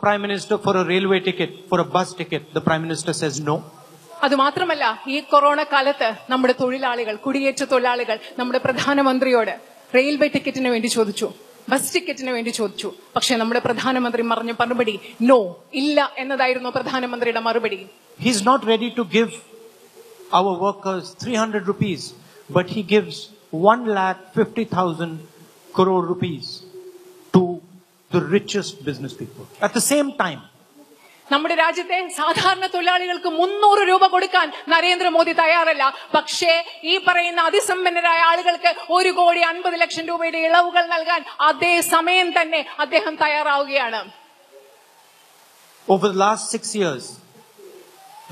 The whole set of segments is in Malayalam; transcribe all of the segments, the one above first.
Prime Minister for a railway ticket, for a bus ticket, the Prime Minister says no. അതുമാത്രമല്ല, ഈ കൊറോണ കാലത്ത് നമ്മുടെ തൊഴിലാളികൾ, കുടിയേറ്റ തൊഴിലാളികൾ നമ്മുടെ പ്രധാനമന്ത്രിയോട് റെയിൽവേ ടിക്കറ്റിന് വേണ്ടി ചോദിച്ചു, ബസ് ടിക്കറ്റിന് വേണ്ടി ചോദിച്ചു. പക്ഷെ നമ്മുടെ പ്രധാനമന്ത്രി പറഞ്ഞ മറുപടി നോ, ഇല്ല എന്നതായിരുന്നു പ്രധാനമന്ത്രിയുടെ മറുപടി. He is not ready to give our workers 300 rupees, but he gives 1,50,000 crore rupees to the richest business people. At the same time, നമ്മുടെ രാജ്യത്തെ സാധാരണ തൊഴിലാളികൾക്ക് 300 രൂപ കൊടുക്കാൻ നരേന്ദ്രമോദി തയ്യാറല്ല. പക്ഷേ ഈ പറയുന്ന അതിസമ്പന്നരായ ആളുകൾക്ക് 1,50,00,000 രൂപയുടെ ഇളവുകൾ നൽകാൻ അതേ സമയം തന്നെ അദ്ദേഹം തയ്യാറാവുകയാണ്. Over the last 6 years,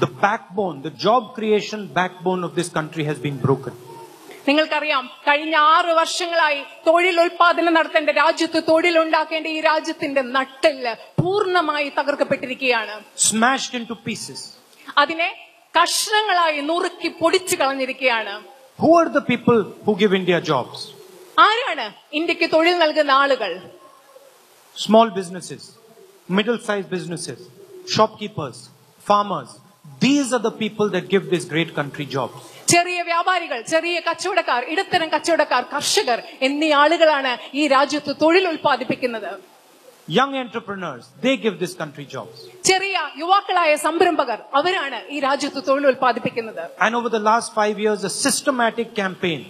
the backbone, the job creation backbone of this country has been broken. നിങ്ങൾക്കറിയാം, കഴിഞ്ഞ 6 വർഷങ്ങളായി തൊഴിൽ ഉൽപാദനം നടത്തേണ്ട, രാജ്യത്ത് തൊഴിലുണ്ടാക്കേണ്ട ഈ രാജ്യത്തിന്റെ നട്ടെല്ല് പൂർണ്ണമായി തകർക്കപ്പെട്ടിരിക്കുകയാണ്. Smashed into pieces. അതിനെ കഷ്ണങ്ങളായി നുറുക്കി പൊടിച്ചു കളഞ്ഞിരിക്കുകയാണ്. Who are the people who give India jobs? ആരാണ് ഇന്ത്യക്ക് തൊഴിൽ നൽകുന്ന ആളുകൾ? Small businesses, middle-sized businesses, shopkeepers, farmers. These are the people that give this great country jobs. ചെറിയ വ്യാപാരികൾ, ചെറിയ കച്ചവടക്കാർ, ഇടത്തരം കച്ചവടക്കാർ, കർഷകർ എന്നീ ആളുകളാണ് ഈ രാജ്യത്ത് തൊഴിൽ ഉൽപ്പാദിപ്പിക്കുന്നത്. Young entrepreneurs, they give this country jobs. ചെറിയ യുവാക്കളായ സംരംഭകർ, അവരാണ് ഈ രാജ്യത്ത് തൊഴിൽ ഉൽപ്പാദിപ്പിക്കുന്നത്. And over the last 5 years, a systematic campaign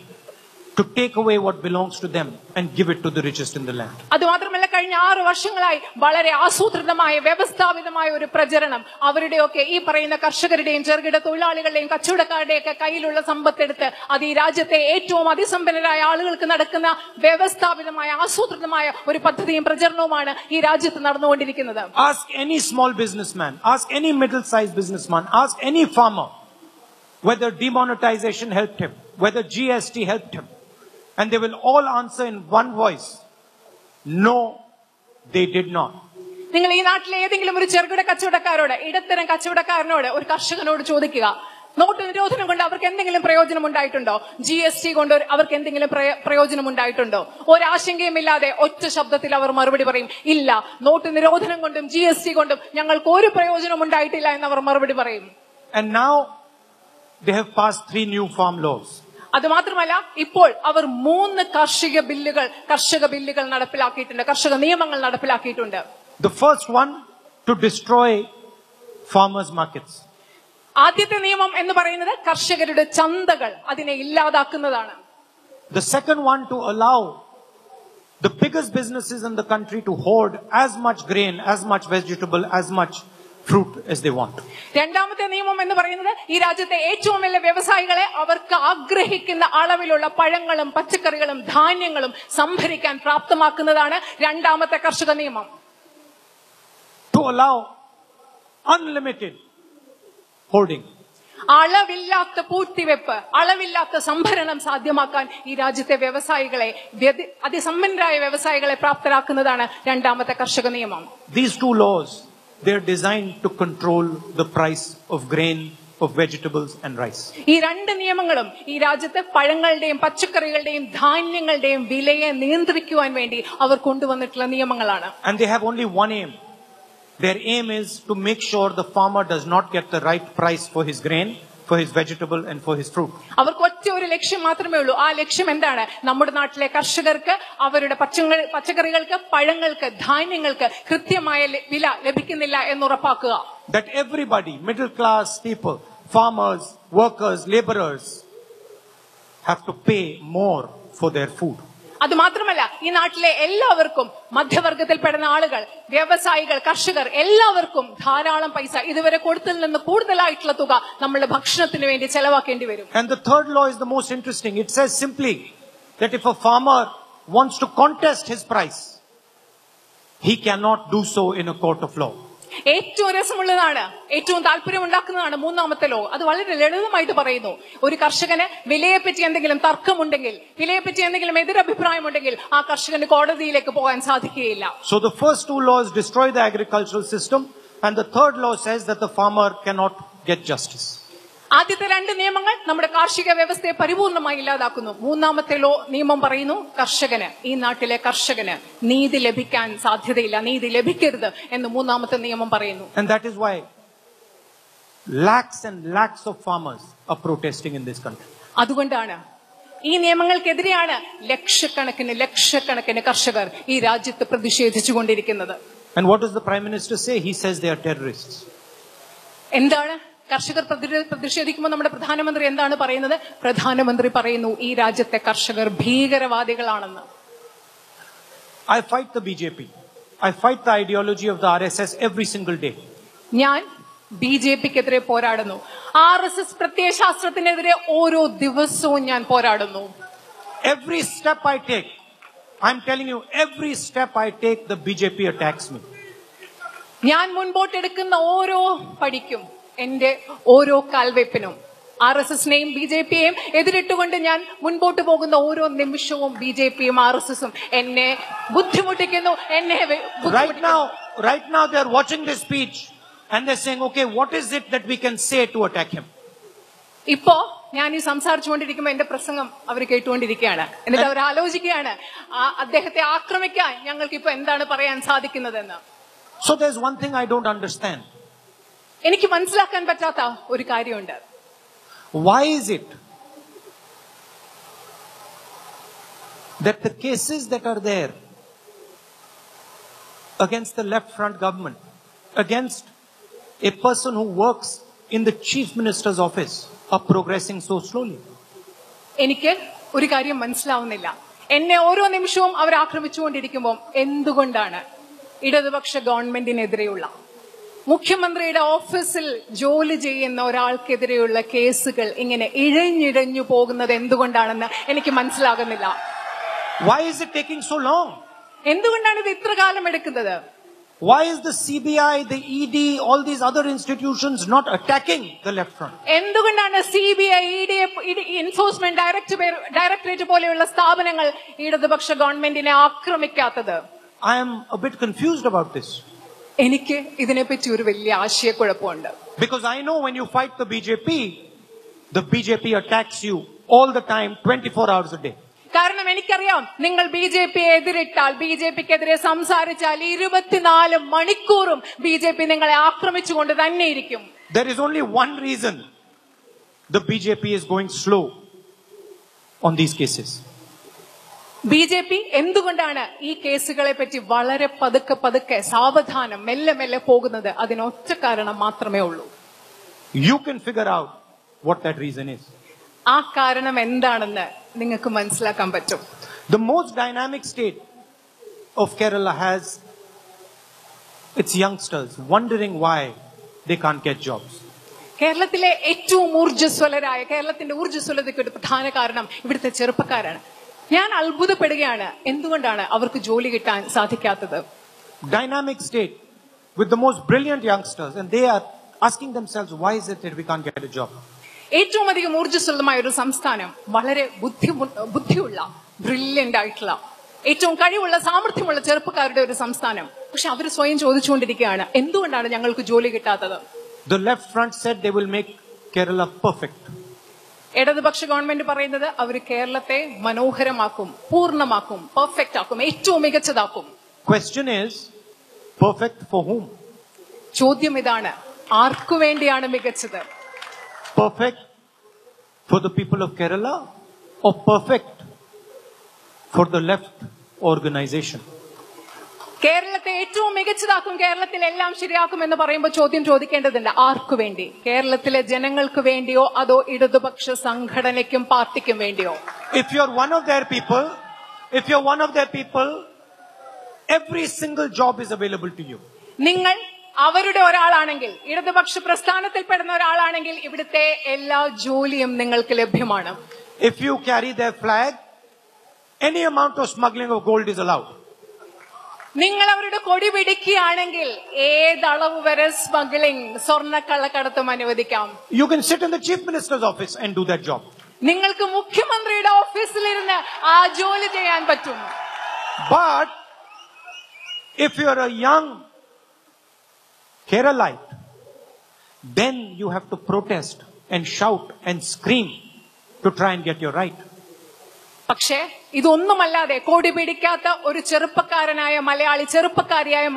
to take away what belongs to them and give it to the richest in the land. അതുമാത്രമല്ല, കഴിഞ്ഞ 6 വർഷങ്ങളായി വളരെ ആസൂത്രിതമായ വ്യവസ്ഥാപിതമായ ഒരു പ്രചരണം അവരുടെയൊക്കെ ഈ പറയുന്ന കർഷകരുടെയും ചെറുകിട തൊഴിലാളികളുടെയും കച്ചവടക്കാരുടെയൊക്കെ കയ്യിലുള്ള സമ്പത്തെടുത്ത് അത് ഈ രാജ്യത്തെ ഏറ്റവും അതിസമ്പന്നരായ ആളുകൾക്ക് നടക്കുന്ന വ്യവസ്ഥാപിതമായ ആസൂത്രിതമായ ഒരു പദ്ധതിയും പ്രചരണവുമാണ് ഈ രാജ്യത്ത് നടന്നുകൊണ്ടിരിക്കുന്നത്. Ask any small businessman, ask any middle-sized businessman, ask any farmer whether demonetization helped him, whether GST helped him. And they will all answer in one voice, no, they did not. നിങ്ങൾ ഈ നാട്ടിലെ ഏതെങ്കിലും ഒരു ചെറുകിട കച്ചവടക്കാരോട്, ഇടത്തരം കച്ചവടക്കാരനോട്, ഒരു കർഷകനോട് ചോദിക്കുക, നോട്ട് നിരോധനം കൊണ്ട് അവർക്ക് എന്തെങ്കിലും പ്രയോജനം ഉണ്ടായിട്ടുണ്ടോ? GST കൊണ്ട് അവർക്ക് എന്തെങ്കിലും പ്രയോജനം ഉണ്ടായിട്ടുണ്ടോ? ഒരാശങ്കയുമില്ലാതെ ഒറ്റ ശബ്ദത്തിൽ അവർ മറുപടി പറയും, ഇല്ല, നോട്ട് നിരോധനം കൊണ്ടും GST കൊണ്ടും ഞങ്ങൾക്ക് ഒരു പ്രയോജനം ഉണ്ടായിട്ടില്ല എന്ന് അവർ മറുപടി പറയും. And now they have passed 3 new farm laws. അതുമാത്രമല്ല, ഇപ്പോൾ അവർ 3 കർഷക ബില്ലുകൾ നടപ്പിലാക്കിയിട്ടുണ്ട്, കർഷക നിയമങ്ങൾ നടപ്പിലാക്കിയിട്ടുണ്ട്. The first one, to destroy farmers' markets. ആദ്യത്തെ നിയമം എന്ന് പറയുന്നത് കർഷകരുടെ ചന്തകൾ, അതിനെ ഇല്ലാതാക്കുന്നതാണ്. The second one, to allow the biggest businesses in the country to hoard as much grain, as much vegetable, as much fruit as they want. രണ്ടാമത്തെ നിയമം എന്ന് പറയുന്നത് ഈ രാജ്യത്തെ ഏറ്റവും വലിയ വ്യവസായികളെ അവർക്ക് ആഗ്രഹിക്കുന്ന അളവിലുള്ള പഴങ്ങളും പച്ചക്കറികളും ധാന്യങ്ങളും സംഭരിക്കാൻ പ്രാപ്തമാക്കുന്നതാണ് രണ്ടാമത്തെ കർഷക നിയമം. To allow unlimited hoarding. അളവില്ലാത്ത പൂഴ്ത്തിവെപ്പ്, അളവില്ലാത്ത സംഭരണം സാധ്യമാക്കാൻ ഈ രാജ്യത്തെ വ്യവസായികളെ, അതിസമ്പന്നരായ വ്യവസായികളെ പ്രാപ്തരാക്കുന്നതാണ് രണ്ടാമത്തെ കർഷക നിയമം. These 2 laws, they are designed to control the price of grain, of vegetables and rice. ഈ 2 നിയമങ്ങളും ഈ രാജ്യത്തെ പഴങ്ങളുടെയും പച്ചക്കറികളുടെയും ധാന്യങ്ങളുടെയും വിലയെ നിയന്ത്രിക്കുവാൻ വേണ്ടി അവർ കൊണ്ടുവന്നിട്ടുള്ള നിയമങ്ങളാണ്. And they have only one aim. Their aim is to make sure the farmer does not get the right price for his grain, for his vegetable and for his fruit. അവർക്ക് ഒറ്റ ഒരു ലക്ഷ്യം മാത്രമേ ഉള്ളൂ. ആ ലക്ഷ്യം എന്താണ്? നമ്മുടെ നാട്ടിലെ കർഷകർക്ക് അവരുടെ പച്ചക്കറികൾക്ക്, പഴങ്ങൾക്ക്, ധാന്യങ്ങൾക്ക് കൃത്യമായ വില ലഭിക്കുന്നില്ല എന്ന് ഉറപ്പാക്കുക. That everybody, middle class people, farmers, workers, laborers have to pay more for their food. അതുമാത്രമല്ല, ഈ നാട്ടിലെ എല്ലാവർക്കും, മധ്യവർഗത്തിൽപ്പെടുന്ന ആളുകൾ, വ്യവസായികൾ, കർഷകർ എല്ലാവർക്കും ധാരാളം പൈസ, ഇതുവരെ കൊടുത്തതിൽ നിന്ന് കൂടുതലായിട്ടുള്ള തുക നമ്മളുടെ ഭക്ഷണത്തിന് വേണ്ടി ചെലവാക്കേണ്ടി വരും. And the third law is the most interesting. It says simply that if a farmer wants to contest his price, he cannot do so in a court of law. ഏറ്റവും രസമുള്ളതാണ്, ഏറ്റവും താല്പര്യമുണ്ടാക്കുന്നതാണ് മൂന്നാമത്തെ ലോ. അത് വളരെ ലളിതമായിട്ട് പറയുന്നു, ഒരു കർഷകന് വിലയെപ്പറ്റി എന്തെങ്കിലും തർക്കമുണ്ടെങ്കിൽ, വിലയെപ്പറ്റി എന്തെങ്കിലും എതിരഭിപ്രായമുണ്ടെങ്കിൽ ആ കർഷകന് കോടതിയിലേക്ക് പോകാൻ സാധിക്കുകയില്ല. So the first 2 laws destroy the agricultural system, and the third law says that the farmer cannot get justice. ആദ്യത്തെ 2 നിയമങ്ങൾ നമ്മുടെ കാർഷിക വ്യവസ്ഥയെ പരിപൂർണമായി ഇല്ലാതാക്കുന്നു. മൂന്നാമത്തെ നിയമം പറയുന്നു കർഷകന്, ഈ നാട്ടിലെ കർഷകന് നീതി ലഭിക്കാൻ സാധ്യതയില്ല, നീതി ലഭിക്കരുത് എന്ന് മൂന്നാമത്തെ നിയമം പറയുന്നു. And that is why lakhs and lakhs of farmers are protesting in this country. അതുകൊണ്ടാണ് ഈ നിയമങ്ങൾക്കെതിരെയാണ് ലക്ഷക്കണക്കിന് കർഷകർ ഈ രാജ്യത്ത് പ്രതിഷേധിച്ചുകൊണ്ടിരിക്കുന്നത്. And what does the Prime Minister say? He says they are terrorists. എന്താണ് കർഷകർ പ്രതിഷേധിക്കുമ്പോൾ നമ്മുടെ പ്രധാനമന്ത്രി എന്താണ് പറയുന്നത്? പ്രധാനമന്ത്രി പറയുന്നു ഈ രാജ്യത്തെ കർഷകർ ഭീകരവാദികളാണെന്ന്. I fight the BJP. I fight the ideology of the RSS every single day. ഞാൻ BJPക്കെതിരെ പോരാടുന്നു. RSS പ്രത്യയശാസ്ത്രത്തിനെതിരെ ഓരോ ദിവസവും ഞാൻ പോരാടുന്നു. Every step I take, I'm telling you, every step I take, the BJP attacks me. ഞാൻ മുൻപോട്ടെടുക്കുന്ന ഓരോ പടിക്കും, എന്റെ ഓരോ കാൽവെപ്പിനും RSSനെയും BJPയെയും എതിരിട്ടുകൊണ്ട് ഞാൻ മുൻപോട്ട് പോകുന്ന ഓരോ നിമിഷവും BJPയും RSSും എന്നെ ബുദ്ധിമുട്ടിക്കുന്നു. Right now they are watching this speech and they're saying, okay, what is it that we can say to attack him? ഇപ്പോ ഞാൻ ഈ സംസാരിച്ചുകൊണ്ടിരിക്കുമ്പോൾ എന്റെ പ്രസംഗം അവർ കേട്ടുകൊണ്ടിരിക്കുകയാണ്. എന്നിട്ട് അവർ ആലോചിക്കുകയാണ് അദ്ദേഹത്തെ ആക്രമിക്കാൻ ഞങ്ങൾക്ക് ഇപ്പൊ എന്താണ് പറയാൻ സാധിക്കുന്നതെന്ന്. So there's one thing I don't understand. എനിക്ക് മനസ്സിലാക്കാൻ പറ്റാത്ത ഒരു കാര്യമുണ്ട്. Why is it that the cases that are there against the left front government, against a person who works in the chief minister's office, are progressing so slowly? എനിക്ക് ഒരു കാര്യം മനസ്സിലാവുന്നില്ല. എന്നെ ഓരോ നിമിഷവും അവർ ആക്രമിച്ചുകൊണ്ടിരിക്കുമ്പോൾ എന്തുകൊണ്ടാണ് ഇടതുപക്ഷ ഗവൺമെന്റിനെതിരെയുള്ള മുഖ്യമന്ത്രിയുടെ ഓഫീസിൽ ജോലി ചെയ്യുന്ന ഒരാൾക്കെതിരെയുള്ള കേസുകൾ ഇങ്ങനെ ഇഴഞ്ഞിഴഞ്ഞു പോകുന്നത് എന്തുകൊണ്ടാണെന്ന് എനിക്ക് മനസ്സിലാകുന്നില്ല. Why is it taking so long? എന്തുകൊണ്ടാണ് ഇത് ഇത്ര കാലം എടുക്കുന്നത്? Why is the CBI, the ED, all these other institutions not attacking the left front? എന്തുകൊണ്ടാണ് CBI, ED, എൻഫോഴ്സ്മെന്റ് ഡയറക്ടറേറ്റ് പോലെയുള്ള സ്ഥാപനങ്ങൾ ഇടതുപക്ഷ ഗവൺമെന്റിനെ ആക്രമിക്കാത്തത്? I am a bit confused about this. എനിക്ക് ഇതിനെപ്പറ്റി ഒരു വലിയ ആശയക്കുഴപ്പമുണ്ട്. Because I know when you fight the BJP attacks you all the time, 24 hours a day. കാരണം എനിക്കറിയാം, നിങ്ങൾ BJPയെ എതിരിട്ടാൽ, BJPക്കെതിരെ സംസാരിച്ചാൽ 24 മണിക്കൂറും BJP നിങ്ങളെ ആക്രമിച്ചുകൊണ്ട് തന്നെ ഇരിക്കും. There is only one reason the BJP is going slow on these cases. BJP എന്തുകൊണ്ടാണ് ഈ കേസുകളെ പറ്റി വളരെ പതുക്കെ സാവധാനം മെല്ലെ പോകുന്നത്? അതിനൊറ്റ കാരണം മാത്രമേ ഉള്ളൂ. You can figure out what that reason is. ആ കാരണം എന്താണെന്ന് നിങ്ങൾക്ക് മനസ്സിലാക്കാൻ പറ്റും. The most dynamic state of Kerala has its youngsters wondering why they can't get jobs. കേരളത്തിലെ ഏറ്റവും ഊർജ്ജസ്വലരായ, കേരളത്തിന്റെ ഊർജ്ജസ്വലതയ്ക്ക് ഒരു പ്രധാന കാരണം ഇവിടുത്തെ ചെറുപ്പക്കാരാണ്. ഞാൻ അത്ഭുതപ്പെടുകയാണ് എന്തുകൊണ്ടാണ് അവർക്ക് ജോലി കിട്ടാൻ സാധിക്കാത്തത്. Dynamic state with the most brilliant youngsters, and they are asking themselves, why is it that we can't get a job? ഏറ്റവും അധികം ഊർജ്ജസ്വലമായ ഒരു സംസ്ഥാനം, വളരെ ബുദ്ധിയുള്ള, ബ്രില്യന്റ് ആയിട്ടുള്ള, ഏറ്റവും കഴിവുള്ള, സാമർഥ്യമുള്ള ചെറുപ്പക്കാരുടെ ഒരു സംസ്ഥാനം. പക്ഷെ അവർ സ്വയം ചോദിച്ചുകൊണ്ടിരിക്കുകയാണ് എന്തുകൊണ്ടാണ് ഞങ്ങൾക്ക് ജോലി കിട്ടാത്തത്. The left front said they will make Kerala perfect. ഇടതുപക്ഷ ഗവൺമെന്റ് പറയുന്നത് അവർ കേരളത്തെ മനോഹരമാക്കും, പൂർണ്ണമാക്കും, പെർഫെക്റ്റ് ആക്കും, ഏറ്റവും മികച്ചതാക്കും. Question is, perfect for whom? ചോദ്യം ഇതാണ്, ആർക്കു വേണ്ടിയാണ് മികച്ചത്? Perfect for the people of Kerala or perfect for the left organization? കേരളത്തെ ഏറ്റവും മികച്ചതാക്കും, കേരളത്തിൽ എല്ലാം ശരിയാക്കും എന്ന് പറയുമ്പോൾ ചോദ്യം ചോദിക്കേണ്ടതുണ്ട്, ആർക്കു വേണ്ടി? കേരളത്തിലെ ജനങ്ങൾക്ക് വേണ്ടിയോ അതോ ഇടതുപക്ഷ സംഘടനയ്ക്കും പാർട്ടിക്കും വേണ്ടിയോ? If you're one of their people, every single job is available to you. നിങ്ങൾ അവരുടെ ഒരാളാണെങ്കിൽ, ഇടതുപക്ഷ പ്രസ്ഥാനത്തിൽപ്പെടുന്ന ഒരാളാണെങ്കിൽ ഇവിടുത്തെ എല്ലാ ജോലിയും നിങ്ങൾക്ക് ലഭ്യമാണ്. If you carry their flag, any amount of smuggling of gold is allowed. നിങ്ങൾ അവരുടെ കൊടി പിടിക്കുകയാണെങ്കിൽ ഏതളവ് വരെ smuggling, സ്വർണ്ണക്കള്ളക്കടത്തും അനുവദിക്കാം. You can sit in the chief minister's office and do that job. നിങ്ങൾക്ക് മുഖ്യമന്ത്രിയുടെ ഓഫീസിലിരുന്ന് ആ ജോലി ചെയ്യാൻ പറ്റും. But if you're a young Keralite, then you have to protest and shout and scream to try and get your right. പക്ഷേ ഇതൊന്നുമല്ലാതെ കൊടി പിടിക്കാത്ത ഒരു ചെറുപ്പക്കാരിയായ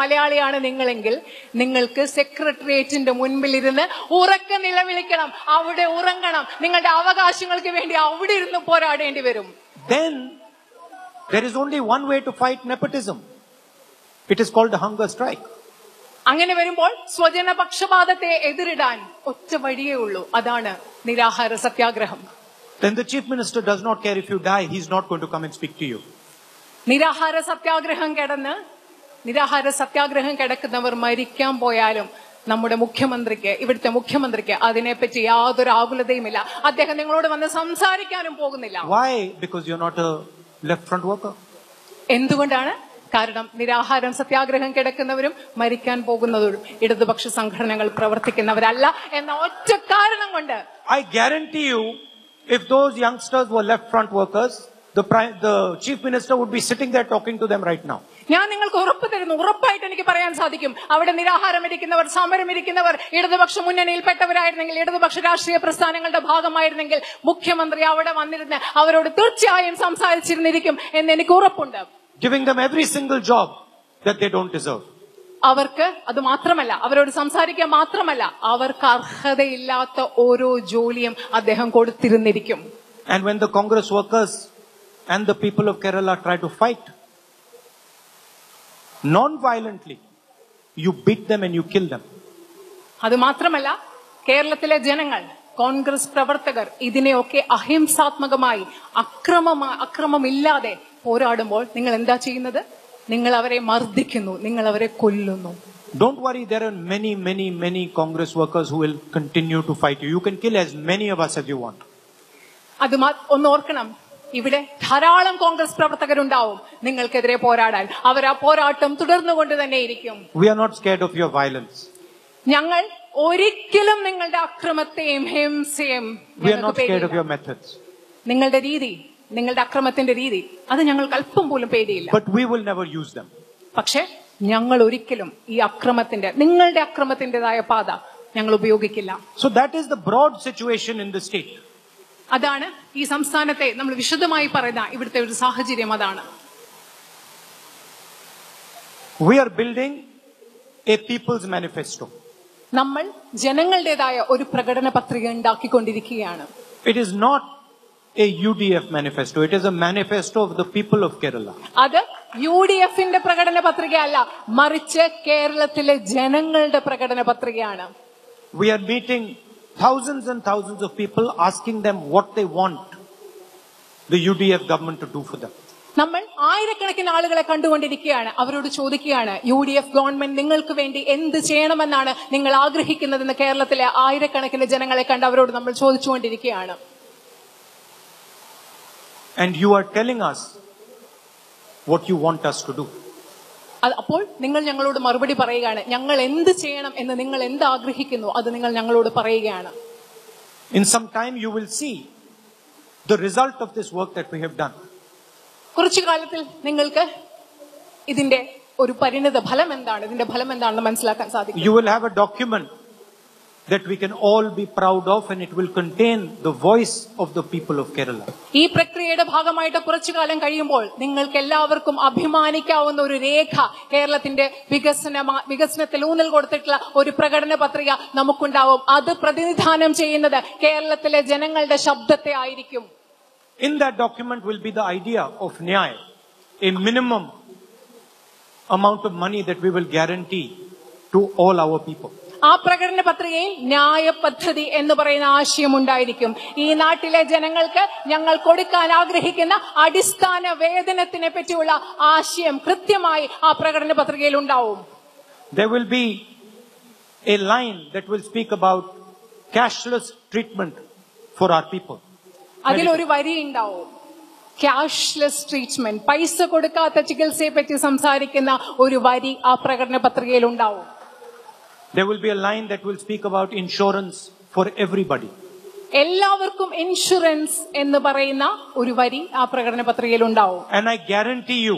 മലയാളിയാണ് നിങ്ങളെങ്കിൽ നിങ്ങൾക്ക് സെക്രട്ടേറിയറ്റിന്റെ മുൻപിലിരുന്ന് ഉറക്കെ നിലവിളിക്കണം, അവിടെ ഉറങ്ങണം, നിങ്ങളുടെ അവകാശങ്ങൾക്ക് വേണ്ടി അവിടെ ഇരുന്ന് പോരാടേണ്ടി വരും. Then there is only one way to fight nepotism. It is called a hunger strike. അങ്ങനെ വരുമ്പോൾ സ്വജനപക്ഷപാതത്തെ എതിരിടാൻ ഒറ്റ വഴിയേ ഉള്ളൂ, അതാണ് നിരാഹാര സത്യാഗ്രഹം. Then the chief minister does not care if you die, he's not going to come and speak to you. നിരാഹാര സത്യാഗ്രഹം കിടക്കുന്നവർ മരിക്കാൻ പോയാലും ഇവിടുത്തെ മുഖ്യമന്ത്രിക്ക് അതിനെപ്പറ്റി യാതൊരു ആകുലതയുമില്ല. അദ്ദേഹം നിങ്ങളോട് വന്ന് സംസാരിക്കാനും പോകുന്നില്ല. Why? Because you're not a left front worker. എന്തുകൊണ്ടാണ്? കാരണം നിരാഹാരം സത്യാഗ്രഹം കിടക്കുന്നവരും മരിക്കാൻ പോകുന്നവരും ഇടതുപക്ഷ സംഘടനകൾ പ്രവർത്തിക്കുന്നവരല്ല എന്ന ഒറ്റ കാരണം കൊണ്ട്. I guarantee you, if those youngsters were left front workers, the chief minister would be sitting there talking to them right now. ഞാൻ നിങ്ങൾക്ക് ഉറപ്പ് തരുന്നു, ഉറപ്പായിട്ട് എനിക്ക് പറയാൻ സാധിക്കും, അവിടെ നിരാഹാരം ഇരിക്കുന്നവർ, സമരം ഇരിക്കുന്നവർ ഇടതുപക്ഷ മുന്നണിയിൽപ്പെട്ടവരായിരുന്നെങ്കിൽ, ഇടതുപക്ഷ രാഷ്ട്രീയ പ്രസ്ഥാനങ്ങളുടെ ഭാഗമായിരുന്നെങ്കിൽ മുഖ്യമന്ത്രി അവിടെ വന്നിരുന്ന് അവരോട് തീർച്ചയായും സംസാരിച്ചിരുന്നിരിക്കും എന്ന് എനിക്ക് ഉറപ്പുണ്ട്. Giving them every single job that they don't deserve. അവർക്ക് അത് മാത്രമല്ല, അവരോട് സംസാരിക്കാൻ മാത്രമല്ല, അവർക്ക് അർഹതയില്ലാത്ത ഓരോ ജോലിയും അദ്ദേഹം കൊടുത്തിരുന്നിരിക്കും. And when the Congress workers and the people of Kerala try to fight non-violently, you beat them and you kill them. അത് മാത്രമല്ല, കേരളത്തിലെ ജനങ്ങൾ, കോൺഗ്രസ് പ്രവർത്തകർ ഇതിനെയൊക്കെ അഹിംസാത്മകമായി അക്രമമില്ലാതെ പോരാടുമ്പോൾ നിങ്ങൾ എന്താ ചെയ്യുന്നത്? നിങ്ങൾ അവരെ മർദ്ദിക്കുന്നു, നിങ്ങൾ അവരെ കൊല്ലുന്നു. Don't worry, there are many Congress workers who will continue to fight you. You can kill as many of us as you want. അത് ഒന്ന് ഓർക്കണം, ഇവിടെ ധാരാളം കോൺഗ്രസ് പ്രവർത്തകരുണ്ടാവും നിങ്ങൾക്കെതിരെ പോരാടാൻ. അവർ ആ പോരാട്ടം തുടർന്നുകൊണ്ട് തന്നെ ഇരിക്കും. We are not scared of your violence. ഞങ്ങൾ ഒരിക്കലും നിങ്ങളുടെ അക്രമത്തെയും ഹിംസയും We are not scared of your methods. നിങ്ങളുടെ രീതി, നിങ്ങളുടെ അക്രമത്തിന്റെ രീതി, അത് ഞങ്ങൾക്ക് അല്പം പോലും പേടിയില്ല. But we will never use them. പക്ഷെ ഞങ്ങൾ ഒരിക്കലും ഈ നിങ്ങളുടെ അക്രമത്തിന്റേതായ പാത ഞങ്ങൾ ഉപയോഗിക്കില്ല. So that is the broad situation in the state. അതാണ് ഈ സംസ്ഥാനത്തെ നമ്മൾ വിശദമായി പറയുന്ന ഇവിടുത്തെ ഒരു സാഹചര്യം. അതാണ് we are building a people's manifesto. നമ്മൾ ജനങ്ങളുടേതായ ഒരു പ്രകടന പത്രിക ഉണ്ടാക്കിക്കൊണ്ടിരിക്കുകയാണ്. It is not a UDF manifesto. It is a manifesto of the people of Kerala. അത് UDFന്റെ പ്രകടന പത്രികയല്ല, മറിച്ച് കേരളത്തിലെ ജനങ്ങളുടെ പ്രകടന പത്രികയാണ്. We are meeting thousands and thousands of people, asking them what they want the UDF government to do for them. നമ്മൾ ആയിരക്കണക്കിന് ആളുകളെ കണ്ടുകൊണ്ടിരിക്കുകയാണ്. അവരോട് ചോദിക്കുകയാണ്, UDF ഗവൺമെന്റ് നിങ്ങൾക്ക് വേണ്ടി എന്ത് ചെയ്യണമെന്നാണ് നിങ്ങൾ ആഗ്രഹിക്കുന്നതെന്ന് കേരളത്തിലെ ആയിരക്കണക്കിന് ജനങ്ങളെ കണ്ട് അവരോട് നമ്മൾ ചോദിച്ചുകൊണ്ടിരിക്കുകയാണ്. And you are telling us what you want us to do. അപ്പോൾ നിങ്ങൾ ഞങ്ങളോട് മറുപടി പറയുകയാണ്, ഞങ്ങൾ എന്ത് ചെയ്യണം എന്ന് നിങ്ങൾ എന്ത് ആഗ്രഹിക്കുന്നു അത് നിങ്ങൾ ഞങ്ങളോട് പറയുകയാണ്. In some time you will see the result of this work that we have done. കുറച്ചു കാലത്തിൽ നിങ്ങൾക്ക് ഇതിന്റെ ഒരു പരിണിത ഫലം എന്താണ്, ഇതിന്റെ ഫലം എന്താണെന്ന് മനസ്സിലാക്കാൻ സാധിക്കും. You will have a document that we can all be proud of, and it will contain the voice of the people of Kerala. ഈ പ്രക്രിയയുടെ ഭാഗമായിട്ട് കുറച്ചു കാലം കഴിയുമ്പോൾ നിങ്ങൾക്ക് എല്ലാവർക്കും അഭിമാനിക്കാവുന്ന ഒരു രേഖ, കേരളത്തിന്റെ വികസനത്തിൽ ഊന്നൽ കൊടുത്തിട്ടുള്ള ഒരു പ്രകടന പത്രിക നമുക്കുണ്ടാവും. അത് പ്രതിനിധാനം ചെയ്യുന്നത് കേരളത്തിലെ ജനങ്ങളുടെ ശബ്ദത്തെ ആയിരിക്കും. In that document will be the idea of Nyay, a minimum amount of money that we will guarantee to all our people. ആ പ്രകടന പത്രികയിൽ ന്യായ പദ്ധതി എന്ന് പറയുന്ന ആശയം ഉണ്ടായിരിക്കും. ഈ നാട്ടിലെ ജനങ്ങൾക്ക് ഞങ്ങൾ കൊടുക്കാൻ ആഗ്രഹിക്കുന്ന അടിസ്ഥാന വേതനത്തിനെ പറ്റിയുള്ള ആശയം കൃത്യമായി ആ പ്രകടന പത്രികയിൽ ഉണ്ടാവും. There will be a line that will speak about cashless treatment for our people. അതിലൊരു വരി ഉണ്ടാവും, ക്യാഷ്ലെസ് ട്രീറ്റ്മെന്റ്, പൈസ കൊടുക്കാത്ത ചികിത്സയെ പറ്റി സംസാരിക്കുന്ന ഒരു വരി ആ പ്രകടന പത്രികയിൽ ഉണ്ടാവും. There will be a line that will speak about insurance for everybody. എല്ലാവർക്കും ഇൻഷുറൻസ് എന്ന് പറയുന്ന ഒരു വരി ആ പ്രകടന പത്രികയിൽ ഉണ്ടാവും. And I guarantee you,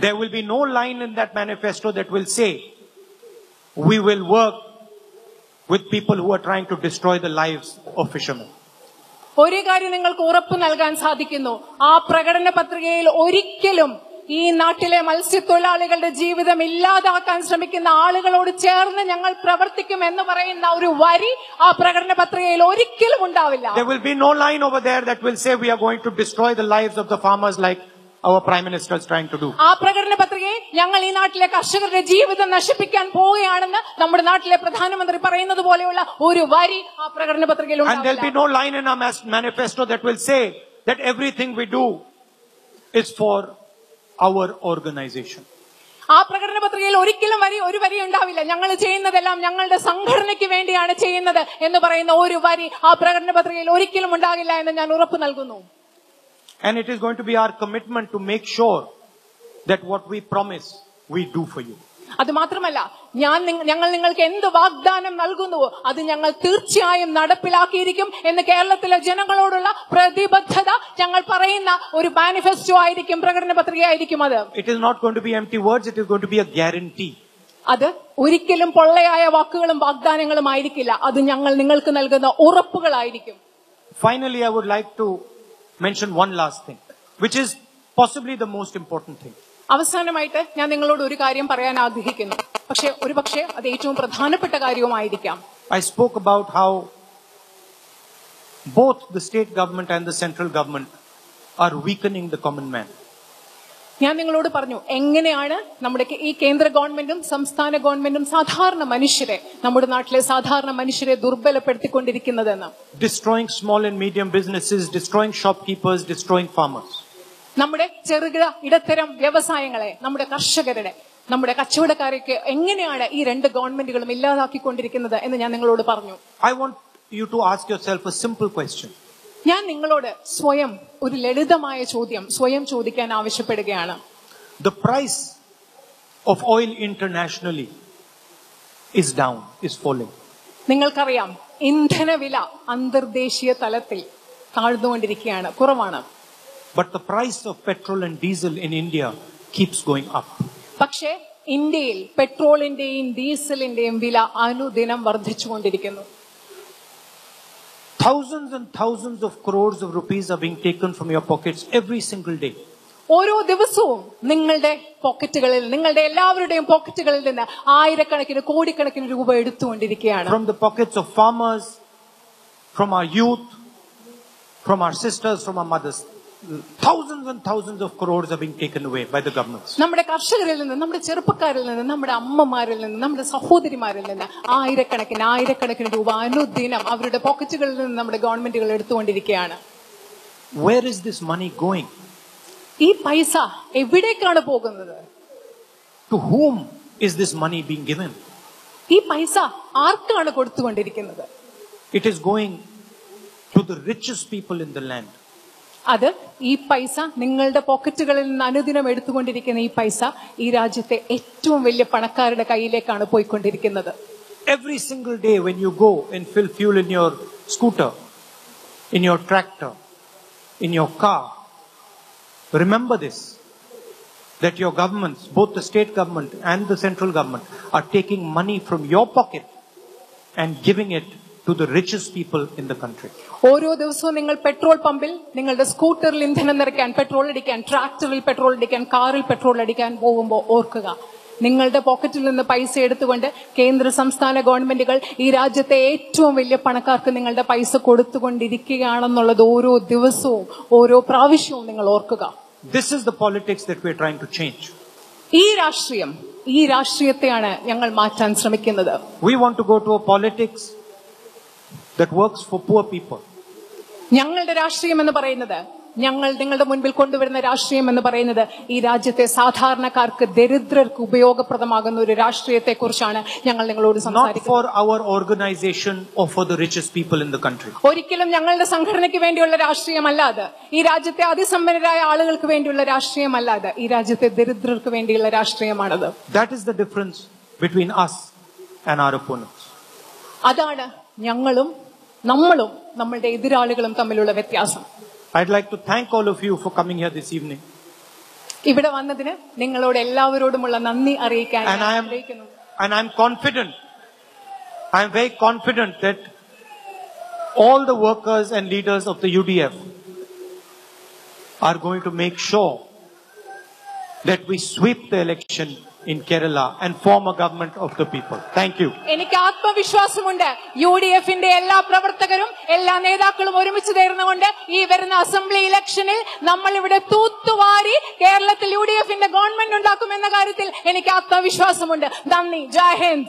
there will be no line in that manifesto that will say, we will work with people who are trying to destroy the lives of fishermen. ഒരു കാര്യം നിങ്ങൾക്ക് ഉറപ്പ് നൽകാൻ സാധിക്കുന്നു, ആ പ്രകടന പത്രികയിൽ ഒരിക്കലും ഈ നാട്ടിലെ മത്സ്യത്തൊഴിലാളികളുടെ ജീവിതം ഇല്ലാതാക്കാൻ ശ്രമിക്കുന്ന ആളുകളോട് ചേർന്ന് ഞങ്ങൾ പ്രവർത്തിക്കും എന്ന് പറയുന്ന ഒരു വരി ആ പ്രകടന പത്രികയിൽ ഒരിക്കലും ഉണ്ടാവില്ല. There will be no line over there that will say we are going to destroy the lives of the farmers like our Prime Minister is trying to do. ആ പ്രകടന പത്രികയിൽ ഞങ്ങൾ ഈ നാട്ടിലെ കർഷകരുടെ ജീവിതം നശിപ്പിക്കാൻ പോവുകയാണെന്ന് നമ്മുടെ നാട്ടിലെ പ്രധാനമന്ത്രി പറയുന്നത് പോലെയുള്ള ഒരു വരി ആ പ്രകടന പത്രികയിൽ And there will be no line in our manifesto that will say that everything we do is for our organization. ആ പ്രകടന പത്രികയിൽ ഒരിക്കലും ഒരു വരി ഉണ്ടാവില്ല, ഞങ്ങൾ ചെയ്യുന്നതെല്ലാം ഞങ്ങളുടെ സംഘടനയ്ക്ക് വേണ്ടിയാണ് ചെയ്യുന്നത് എന്ന് പറയുന്ന ഒരു വരി ആ പ്രകടന പത്രികയിൽ ഒരിക്കലും ഉണ്ടാകില്ല എന്ന് ഞാൻ ഉറപ്പ് നൽകുന്നു. And it is going to be our commitment to make sure that what we promise, we do for you. അത് മാത്രമല്ല, ഞങ്ങൾ നിങ്ങൾക്ക് എന്ത് വാഗ്ദാനം നൽകുന്നുവോ അത് ഞങ്ങൾ തീർച്ചയായും നടപ്പിലാക്കിയിരിക്കും എന്ന് കേരളത്തിലെ ജനങ്ങളോടുള്ള പ്രതിബദ്ധത ഞങ്ങൾ പറയുന്ന ഒരു മാനിഫെസ്റ്റോ ആയിരിക്കും, പ്രകടന പത്രികയായിരിക്കും അത്. It is not going to be empty words, it is going to be a guarantee. അത് ഒരിക്കലും പൊള്ളയായ വാക്കുകളും വാഗ്ദാനങ്ങളും ആയിരിക്കില്ല, അത് ഞങ്ങൾ നിങ്ങൾക്ക് നൽകുന്ന ഉറപ്പുകളായിരിക്കും. Finally, I would like to mention one last thing, which is possibly the most important thing. അവസാനമായിട്ട് ഞാൻ നിങ്ങളോട് ഒരു കാര്യം പറയാൻ ആഗ്രഹിക്കുന്നു, പക്ഷേ അത് ഏറ്റവും പ്രധാനപ്പെട്ട കാര്യവുമായിരിക്കാം. I spoke about how both the state government and the central government are weakening the common man. ഞാൻ നിങ്ങളോട് പറഞ്ഞു എങ്ങനെയാണ് നമ്മുടെ ഈ കേന്ദ്ര ഗവൺമെന്റും സംസ്ഥാന ഗവൺമെന്റും സാധാരണ മനുഷ്യരെ, നമ്മുടെ നാട്ടിലെ സാധാരണ മനുഷ്യരെ ദുർബലപ്പെടുത്തിക്കൊണ്ടിരിക്കുന്നതെന്ന്. Destroying small and medium businesses, destroying shopkeepers, destroying farmers. നമ്മുടെ ചെറുകിട ഇടത്തരം വ്യവസായങ്ങളെ, നമ്മുടെ കർഷകരുടെ, നമ്മുടെ കച്ചവടക്കാരെയൊക്കെ എങ്ങനെയാണ് ഈ രണ്ട് ഗവൺമെന്റുകളും ഇല്ലാതാക്കിക്കൊണ്ടിരിക്കുന്നത് എന്ന് ഞാൻ നിങ്ങളോട് പറഞ്ഞു. I want you to ask yourself a simple question. ഞാൻ നിങ്ങളോട് സ്വയം ഒരു ലളിതമായ ചോദ്യം സ്വയം ചോദിക്കാൻ ആവശ്യപ്പെടുകയാണ്. The price of oil internationally is down, is falling. നിങ്ങൾക്കറിയാം, ഇന്ധനവില അന്തർദേശീയ തലത്തിൽ താഴ്ന്നുകൊണ്ടിരിക്കുകയാണ്, കുറവാണ്. But the price of petrol and diesel in India keeps going up. പക്ഷേ ഇന്ത്യയിൽ പെട്രോളിന്റെയും ഡീസലിന്റെയും വില അനുദിനം വർദ്ധിച്ചുകൊണ്ടിരിക്കുന്നു. Thousands and thousands of crores of rupees are being taken from your pockets every single day. ഓരോ ദിവസവും നിങ്ങളുടെ പോക്കറ്റുകളിൽ, നിങ്ങളുടെ എല്ലാവരുടെയും പോക്കറ്റുകളിൽ നിന്ന് ആയിരക്കണക്കിന് കോടിക്കണക്കിന് രൂപ എടുത്തുകൊണ്ടിരിക്കുകയാണ്. From the pockets of farmers, from our youth, from our sisters, from our mothers. Thousands and thousands of crores are being taken away by the governments. നമ്മുടെ കർഷകരിൽ നിന്ന്, നമ്മുടെ ചെറുപ്പക്കാരിൽ നിന്ന്, നമ്മുടെ അമ്മമാരിൽ നിന്ന്, നമ്മുടെ സഹോദരിമാരിൽ നിന്ന് ആയിരക്കണക്കിന് രൂപ അനുദിനം അവരുടെ പോക്കറ്റുകളിൽ നിന്ന് നമ്മുടെ ഗവൺമെന്റുകൾ എടുത്തുകൊണ്ടിരിക്കുകയാണ്. Where is this money going? ഈ പൈസ എവിടേക്കാണ് പോകുന്നത്? To whom is this money being given? ഈ പൈസ ആർക്കാണ് കൊടുത്തുകൊണ്ടിരിക്കുന്നത്? It is going to the richest people in the land. അത് ഈ പൈസ നിങ്ങളുടെ പോക്കറ്റുകളിൽ നിന്ന് അനുദിനം എടുത്തുകൊണ്ടിരിക്കുന്ന ഈ പൈസ ഈ രാജ്യത്തെ ഏറ്റവും വലിയ പണക്കാരുടെ കയ്യിലേക്കാണ് പോയിക്കൊണ്ടിരിക്കുന്നത്. Every single day when you go and fill fuel in your scooter, in your tractor, in your car, remember this, that your governments, both the state government and the central government, are taking money from your pocket and giving it to the richest people in the country. ഓരോ ദിവസവും നിങ്ങൾ പെട്രോൾ പമ്പിൽ നിങ്ങളുടെ സ്കൂട്ടറിൽ ഇന്ധനം നിറയ്ക്കാൻ, പെട്രോൾ അടിക്കാൻ, ട്രാക്ടറിൽ പെട്രോൾ അടിക്കാൻ, കാറിൽ പെട്രോൾ അടിക്കാൻ പോകുമ്പോൾ ഓർക്കുക, നിങ്ങളുടെ പോക്കറ്റിൽ നിന്ന് പൈസ എടുത്തുകൊണ്ട് കേന്ദ്ര സംസ്ഥാന ഗവൺമെന്റുകൾ ഈ രാജ്യത്തെ ഏറ്റവും വലിയ പണക്കാർക്ക് നിങ്ങളുടെ പൈസ കൊടുത്തുകൊണ്ടിരിക്കുകയാണെന്നുള്ളത് ഓരോ ദിവസവും ഓരോ പ്രാവശ്യവും നിങ്ങൾ ഓർക്കുക. This is the politics that we are trying to change. ഈ രാഷ്ട്രീയത്തെയാണ് ഞങ്ങൾ മാറ്റാൻ ശ്രമിക്കുന്നത്. We want to go to a politics that works for poor people. ഞങ്ങളുടെ രാഷ്ട്രീയം എന്ന് പറയുന്നത്, ഞങ്ങൾ നിങ്ങളുടെ മുൻപിൽ കൊണ്ടുവരുന്ന രാഷ്ട്രീയം എന്ന് പറയുന്നത് ഈ രാജ്യത്തെ സാധാരണക്കാർക്ക്, ദരിദ്രർക്ക് ഉപയോഗപ്രദമാകുന്ന ഒരു രാഷ്ട്രീയത്തെ കുറിച്ചാണ് ഞങ്ങൾ നിങ്ങളോട് സംസാരിക്കുന്നത്. Not for our organization or for the richest people in the country. ഒരിക്കലും ഞങ്ങളുടെ സംഘടനയ്ക്ക് വേണ്ടിയുള്ള രാഷ്ട്രീയമല്ലാതെ, ഈ രാജ്യത്തെ അതിസമ്പന്നരായ ആളുകൾക്ക് വേണ്ടിയുള്ള രാഷ്ട്രീയമല്ലാതെ, ഈ രാജ്യത്തെ ദരിദ്രർക്ക് വേണ്ടിയുള്ള രാഷ്ട്രീയമാണത്. That is the difference between us and our opponents. അതാണ് നമ്മളും നമ്മളുടെ എതിരാളികളും തമ്മിലുള്ള വ്യത്യാസം. I'd like to thank all of you for coming here this evening. ഇവിടെ വന്നതിന് നിങ്ങളോട് എല്ലാവരോടുമുള്ള നന്ദി അറിയിക്കാൻ ആഗ്രഹിക്കുന്നു. And I'm confident I am very confident that all the workers and leaders of the UDF are going to make sure that we sweep the election in Kerala and form a government of the people. Thank you. എനിക്ക് ആത്മവിശ്വാസമുണ്ട് UDF-ന്റെ എല്ലാ പ്രവർത്തകരും എല്ലാ നേതാക്കളും ഒരുമിച്ച് ചേർന്നുകൊണ്ട് ഈ വരുന്ന അസംബ്ലി ഇലക്ഷനിൽ നമ്മൾ ഇവിടെ തൂത്തുവാരി കേരളത്തിൽ UDF-ന്റെ ഗവൺമെന്റ് ഉണ്ടാക്കുമെന്ന കാര്യത്തിൽ എനിക്ക് ആത്മവിശ്വാസമുണ്ട്. നന്ദി. ജയ് ഹിന്ദ്.